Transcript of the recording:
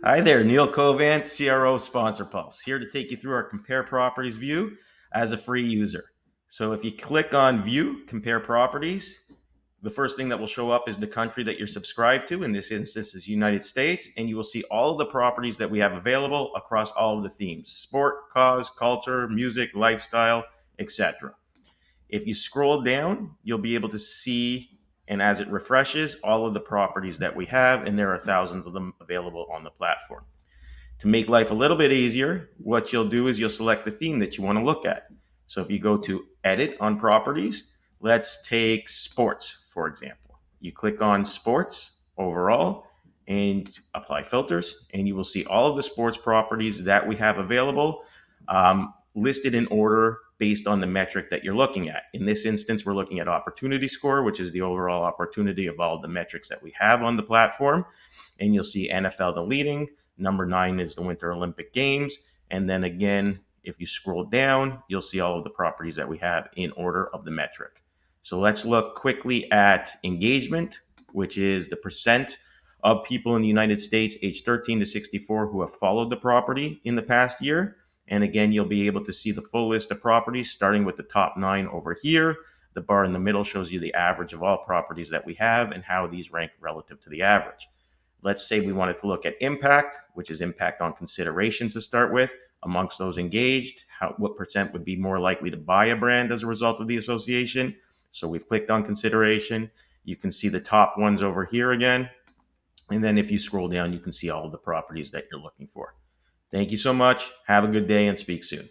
Hi there, Neil Covant, CRO Sponsor Pulse, here to take you through our Compare Properties view as a free user. So if you click on View, Compare Properties, the first thing that will show up is the country that you're subscribed to. In this instance is United States, and you will see all of the properties that we have available across all of the themes: sport, cause, culture, music, lifestyle, etc. If you scroll down, you'll be able to see, and as it refreshes, all of the properties that we have, and there are thousands of them available on the platform. To make life a little bit easier, what you'll do is you'll select the theme that you want to look at. So if you go to Edit on Properties, let's take Sports, for example. You click on Sports overall and apply filters, and you will see all of the sports properties that we have available, listed in order based on the metric that you're looking at. In this instance, we're looking at opportunity score, which is the overall opportunity of all the metrics that we have on the platform. And you'll see NFL the leading. Number 9 is the Winter Olympic Games. And then again, if you scroll down, you'll see all of the properties that we have in order of the metric. So let's look quickly at engagement, which is the percent of people in the United States aged 13 to 64 who have followed the property in the past year. And again, you'll be able to see the full list of properties starting with the top 9 over here. The bar in the middle shows you the average of all properties that we have and how these rank relative to the average. Let's say we wanted to look at impact, which is impact on consideration to start with. Amongst those engaged, what percent would be more likely to buy a brand as a result of the association? So we've clicked on consideration. You can see the top ones over here again. And then if you scroll down, you can see all of the properties that you're looking for. Thank you so much. Have a good day and speak soon.